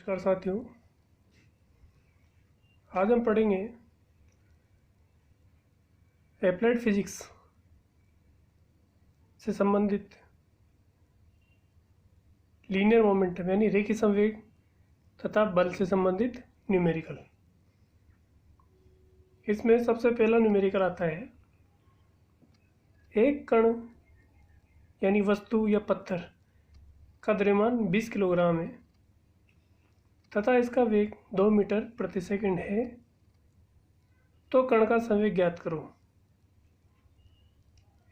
नमस्कार साथियों, आज हम पढ़ेंगे एप्लाइड फिजिक्स से संबंधित लीनियर मोमेंटम यानी रेखीय संवेग तथा बल से संबंधित न्यूमेरिकल। इसमें सबसे पहला न्यूमेरिकल आता है, एक कण यानी वस्तु या पत्थर का द्रव्यमान 20 किलोग्राम है तथा इसका वेग 2 मीटर प्रति सेकंड है, तो कण का संवेग ज्ञात करो।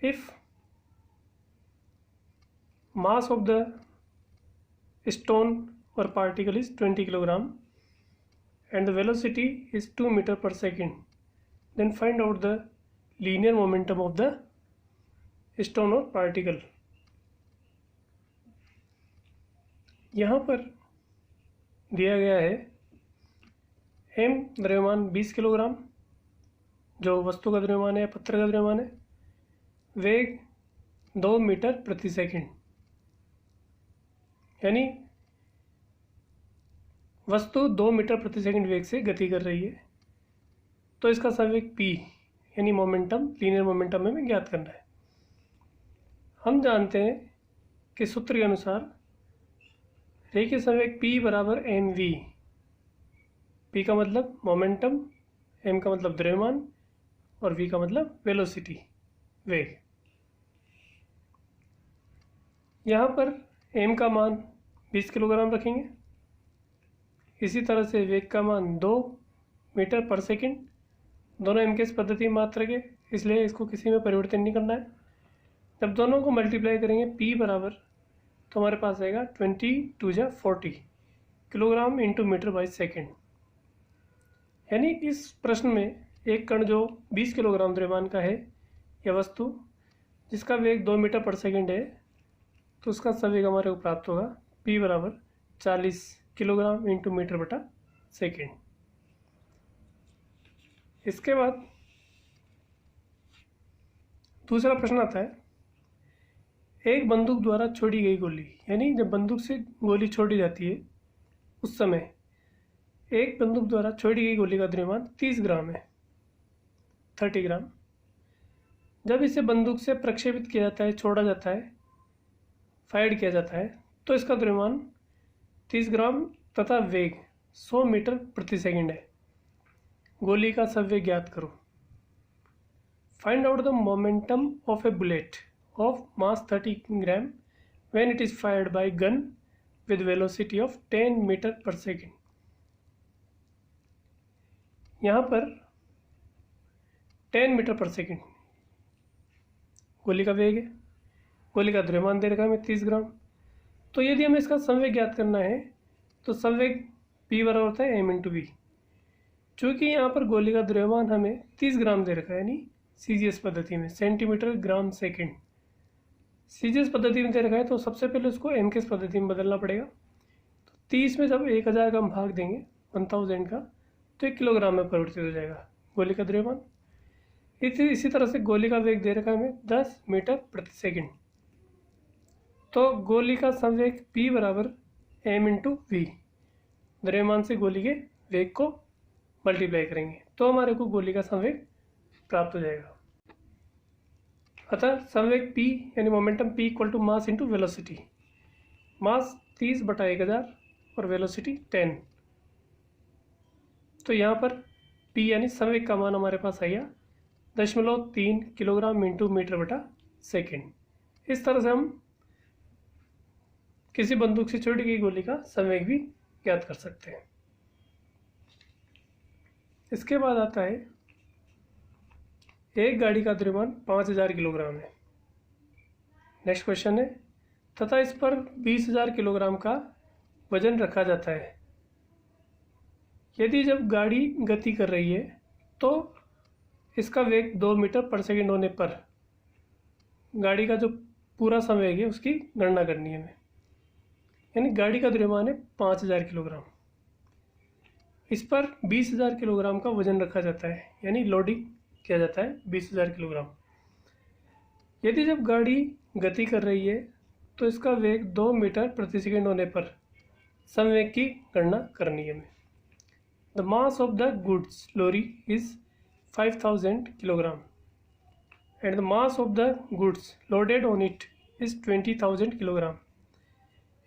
If mass of the stone or particle is 20 kilogram and the velocity is 2 meter per second, then find out the linear momentum of the stone or particle। यहाँ पर दिया गया है m द्रव्यमान 20 किलोग्राम जो वस्तु का द्रव्यमान है, पत्थर का द्रव्यमान है, वेग 2 मीटर प्रति सेकंड यानी वस्तु 2 मीटर प्रति सेकंड वेग से गति कर रही है, तो इसका संवेग p यानी मोमेंटम, लीनियर मोमेंटम हमें ज्ञात करना है। हम जानते हैं कि सूत्र के अनुसार रेखीय संवेग p बराबर mv। p का मतलब मोमेंटम, m का मतलब द्रव्यमान और v का मतलब वेलोसिटी, वेग। यहाँ पर m का मान 20 किलोग्राम रखेंगे, इसी तरह से वेग का मान 2 मीटर पर सेकंड, दोनों m के इस पद्धति में मात्रक है इसलिए इसको किसी में परिवर्तन नहीं करना है। जब दोनों को मल्टीप्लाई करेंगे p बराबर, तो हमारे पास आएगा 20×2=40 kilogram into metre by second. यानी इस प्रश्न में एक कण जो 20 किलोग्राम द्रव्यमान का है या वस्तु जिसका वेग 2 मीटर पर सेकेंड है, तो उसका संवेग हमारे को प्राप्त होगा p बराबर 40 किलोग्राम इंटू मीटर बटा सेकेंड। इसके बाद दूसरा प्रश्न आता है, एक बंदूक द्वारा छोड़ी गई गोली, यानी जब बंदूक से गोली छोड़ी जाती है उस समय एक बंदूक द्वारा छोड़ी गई गोली का द्रव्यमान 30 ग्राम है, 30 ग्राम। जब इसे बंदूक से प्रक्षेपित किया जाता है, छोड़ा जाता है, फायर किया जाता है, तो इसका द्रव्यमान 30 ग्राम तथा वेग 100 मीटर प्रति सेकंड है। गोली का संवेग ज्ञात करो। Find out the momentum of A bullet of mass 30 gram when it is fired by gun with velocity of 10 meter per second। यहाँ पर 10 मीटर पर सेकेंड गोली का वेग है, गोली का द्रव्यमान दे रखा है हमें 30 ग्राम। तो यदि हमें इसका संवेग ज्ञात करना है तो संवेग p बराबर होता है m इंटू वी। चूँकि यहाँ पर गोली का द्रव्यमान हमें 30 ग्राम दे रखा है, यानी CGS पद्धति में सेंटीमीटर ग्राम सेकेंड, CGS पद्धति में दे रखा है, तो सबसे पहले उसको MKS पद्धति में बदलना पड़ेगा। तो 30 में जब 1000 का हम भाग देंगे 1000 का, तो 1 किलोग्राम में परिवर्तित हो जाएगा गोली का द्रव्यमान। इसी तरह से गोली का वेग दे रखा है हमें 10 मीटर प्रति सेकंड, तो गोली का संवेग p बराबर m इंटू वी, द्रव्यमान से गोली के वेग को मल्टीप्लाई करेंगे तो हमारे को गोली का संवेग प्राप्त हो जाएगा। अतः संवेग p यानी momentum p equal to mass into velocity. Mass 30 बटा 1000 और वेलोसिटी 10। तो यहाँ पर p यानी संवेग का मान हमारे पास आया 0.3 किलोग्राम इंटू मीटर बटा सेकेंड। इस तरह से हम किसी बंदूक से छोड़ी गई गोली का संवेग भी ज्ञात कर सकते हैं। इसके बाद आता है, एक गाड़ी का द्रव्यमान 5000 किलोग्राम है। नेक्स्ट क्वेश्चन है, तथा इस पर 20,000 किलोग्राम का वजन रखा जाता है। यदि जब गाड़ी गति कर रही है तो इसका वेग 2 मीटर पर सेकंड होने पर गाड़ी का जो पूरा संवेग है उसकी गणना करनी है हमें। यानी गाड़ी का द्रव्यमान है 5000 किलोग्राम, इस पर 20,000 किलोग्राम का वजन रखा जाता है, यानी लोडिंग किया जाता है 20,000 किलोग्राम। यदि जब गाड़ी गति कर रही है तो इसका वेग 2 मीटर प्रति सेकंड होने पर संवेग की गणना करनी है हमें। The mass of the goods lorry is 5000 kilogram and the mass of the goods loaded on it is 20,000 kilogram.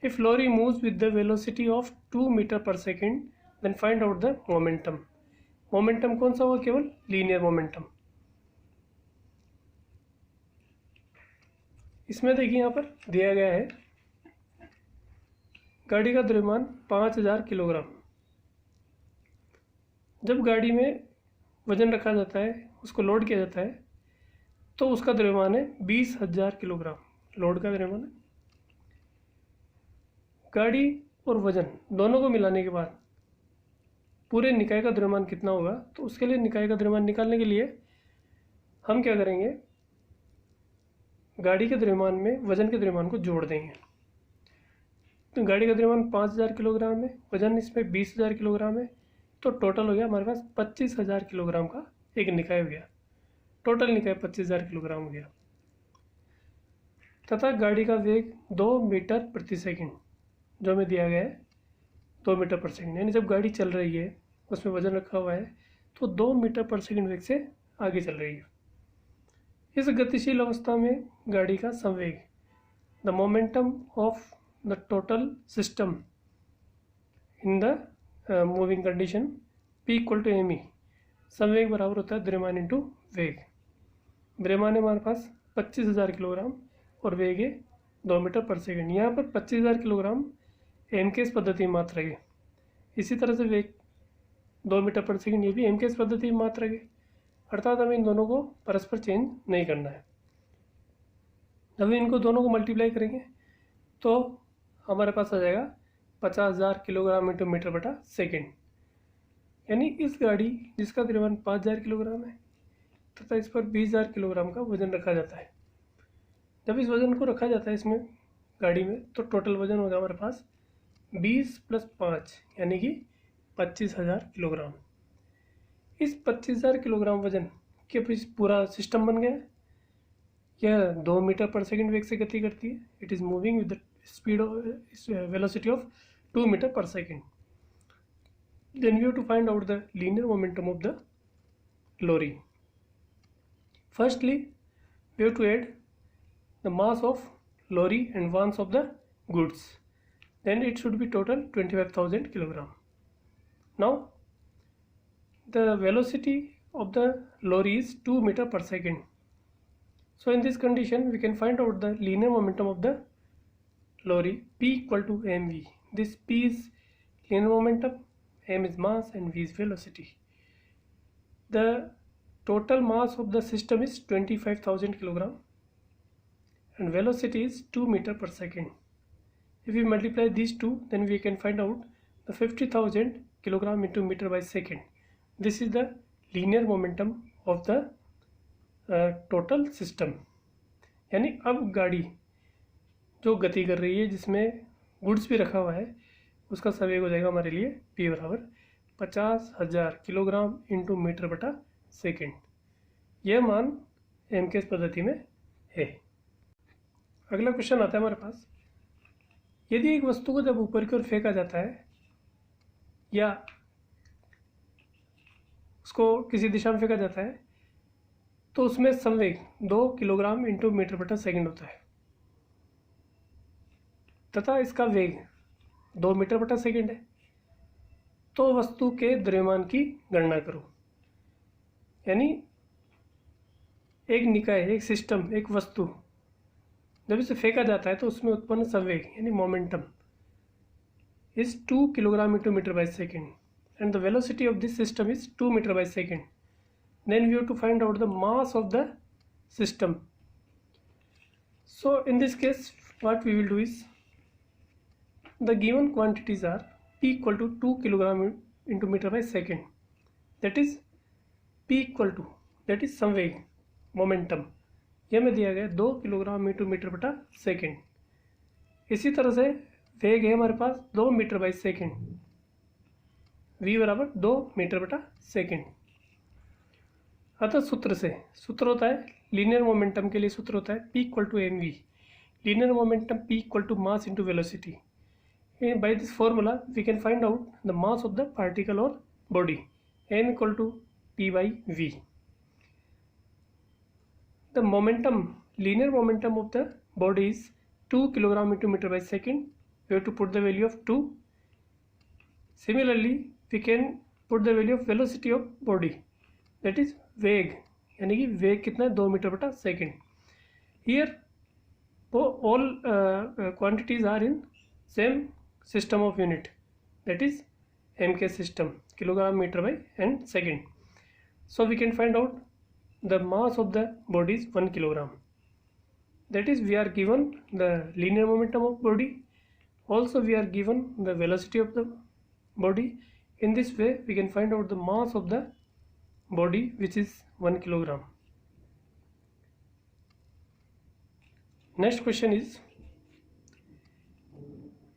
If lorry moves with the velocity of 2 metre per second then find out the momentum. Momentum कौन सा हुआ? केवल linear momentum. इसमें देखिए यहाँ पर दिया गया है गाड़ी का द्रव्यमान 5000 किलोग्राम। जब गाड़ी में वजन रखा जाता है, उसको लोड किया जाता है, तो उसका द्रव्यमान है 20,000 किलोग्राम। लोड का द्रव्यमान है। गाड़ी और वजन दोनों को मिलाने के बाद पूरे निकाय का द्रव्यमान कितना होगा? तो उसके लिए निकाय का द्रव्यमान निकालने के लिए हम क्या करेंगे? गाड़ी के द्रव्यमान में वजन के द्रव्यमान को जोड़ देंगे। तो गाड़ी का द्रव्यमान 5000 किलोग्राम है, वजन इसमें 20,000 किलोग्राम है, तो टोटल हो गया हमारे पास 25,000 किलोग्राम का एक निकाय हो गया। टोटल निकाय 25,000 किलोग्राम हो गया। तथा गाड़ी का वेग 2 मीटर प्रति सेकंड जो हमें दिया गया है 2 मीटर पर सेकंड, यानी जब गाड़ी चल रही है उसमें वजन रखा हुआ है तो 2 मीटर पर सेकंड वेग से आगे चल रही है। इस गतिशील अवस्था में गाड़ी का संवेग, the momentum of the total system in the moving condition P equal to M E. संवेग बराबर होता है द्रव्यमान इंटू वेग। द्रव्यमान है हमारे पास 25,000 किलोग्राम और वेग है 2 मीटर पर सेकंड। यहाँ पर 25,000 किलोग्राम एमकेएस पद्धति में मात्रक है। इसी तरह से वेग 2 मीटर पर सेकंड ये भी एमकेएस पद्धति में मात्रक है, अर्थात हमें इन दोनों को परस्पर चेंज नहीं करना है। जब इनको दोनों को मल्टीप्लाई करेंगे तो हमारे पास आ जाएगा 50,000 किलोग्राम इंटू मीटर बटा सेकेंड। यानी इस गाड़ी जिसका द्रव्यमान 5,000 किलोग्राम है तथा इस पर 20,000 किलोग्राम का वजन रखा जाता है। जब इस वजन को रखा जाता है इसमें गाड़ी में तो टोटल वजन होगा हमारे पास 20 + 5 यानी कि 25,000 किलोग्राम। इस 25,000 किलोग्राम वजन के पूरा सिस्टम बन गया। यह 2 मीटर पर सेकंड वेग से गति करती है। It is moving with the speed of velocity of 2 metre पर second. Then we have to find out the linear momentum of the lorry. Firstly, we have to add the mass of lorry and mass of the goods. Then it should be total 25,000 kilogram. Now, the velocity of the lorry is 2 meter per second. So in this condition, we can find out the linear momentum of the lorry P equal to mv. This P is linear momentum, m is mass and v is velocity. The total mass of the system is 25,000 kilogram and velocity is 2 meter per second. If we multiply these two, then we can find out the 50,000 kilogram into meter by second. This is the linear momentum of the total system. यानी अब गाड़ी जो गति कर रही है जिसमें goods भी रखा हुआ है उसका संवेग हो जाएगा हमारे लिए P बराबर 50,000 किलोग्राम इंटू मीटर बटा सेकेंड। यह मान एमकेएस पद्धति में है। अगला क्वेश्चन आता है हमारे पास, यदि एक वस्तु को जब ऊपर की ओर फेंका जाता है या उसको किसी दिशा में फेंका जाता है तो उसमें संवेग 2 किलोग्राम इंटू मीटर बटा सेकेंड होता है तथा इसका वेग 2 मीटर बटा सेकेंड है। तो वस्तु के द्रव्यमान की गणना करो। यानी एक निकाय, एक सिस्टम, एक वस्तु जब इसे फेंका जाता है तो उसमें उत्पन्न संवेग यानी momentum is 2 kilogram into metre by second and the velocity of this system is 2 metre by second. Then we have to find out the mass of the system. So in this case what we will do is the given quantities are P equal to 2 kilogram into meter by second, that is P equal to, that is संवेग momentum, यह में दिया गया 2 kilogram into metre बटा second. इसी तरह से वेग है हमारे पास 2 मीटर बाई सेकेंड, v बराबर 2 मीटर बटा सेकेंड। अतः सूत्र होता है लीनियर मोमेंटम के लिए सूत्र होता है P equal to mv। Linear momentum P equal to mass into velocity. by this formula we can find out the mass of the particle or body, m equal to p by v. The momentum, linear momentum of the body is 2 kg into meter by second. We have to put the value of 2. Similarly we can put the value of velocity of body, that is वेग, यानी कि वेग कितना है 2 metre बटा second. Here all quantities are in same system of unit, that is MK system, kilogram meter by and second. So we can find out the mass of the body is 1 kilogram. That is, we are given the linear momentum of body, also we are given the velocity of the body. In this way we can find out the mass of the body, which is 1 kilogram. Next question is,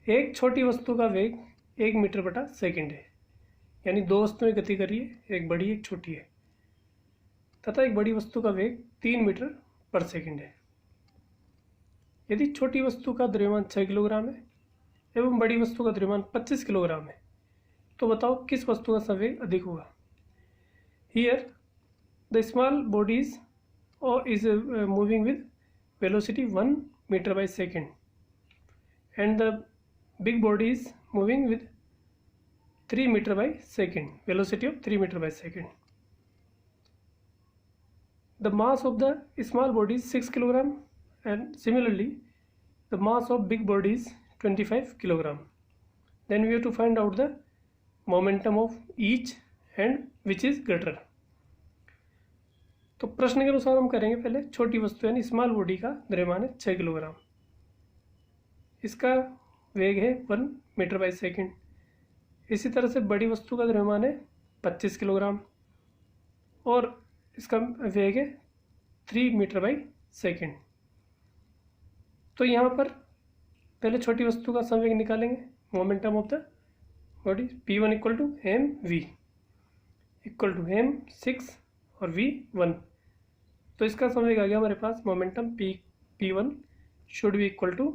एक छोटी वस्तु का वेग 1 metre बटा second है, यानी दो वस्तुएं गति कर रही है, एक बड़ी एक छोटी है, तथा एक बड़ी वस्तु का वेग 3 मीटर पर सेकेंड है. यदि छोटी वस्तु का द्रव्यमान 6 किलोग्राम है एवं बड़ी वस्तु का द्रव्यमान 25 किलोग्राम है, तो बताओ किस वस्तु का संवेग अधिक होगा. Here the small bodies is moving with velocity 1 meter by second and the big body is moving with 3 meter by second, velocity of 3 meter by second. The mass of the small body is 6 kilogram and similarly the mass of big body is 25 kilogram. Then we have to find out the momentum of each and which is greater. तो प्रश्न के अनुसार हम करेंगे पहले छोटी वस्तु यानी स्मॉल बॉडी का द्रव्यमान है 6 किलोग्राम, इसका वेग है 1 मीटर बाई सेकेंड. इसी तरह से बड़ी वस्तु का द्रव्यमान है 25 किलोग्राम और इसका वेग है 3 मीटर बाई सेकेंड. तो यहाँ पर पहले छोटी वस्तु का संवेग निकालेंगे, momentum of the body P1 equal to M V equal to M 6 और V 1. तो इसका संवेग आ गया हमारे पास, momentum P1 should be equal to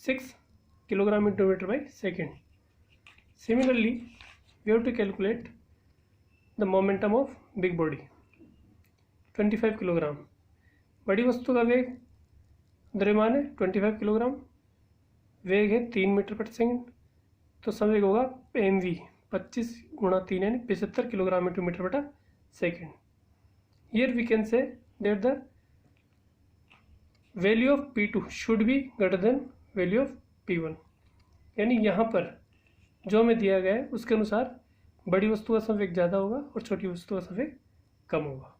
6 kilogram into metre by second. Similarly we have to calculate the momentum of big body 25 kilogram. बड़ी वस्तु का वेग द्रव्यमान है 25 किलोग्राम, वेग है 3 मीटर पर सेकेंड, तो संवेग होगा mv 25 गुणा 3 यानी 75 किलोग्राम इंटू मीटर बटा second. Here we can say that the value of P2 should be greater than value of P1. यानी यहाँ पर जो हमें दिया गया है उसके अनुसार बड़ी वस्तु का संवेग ज़्यादा होगा और छोटी वस्तु का संवेग कम होगा.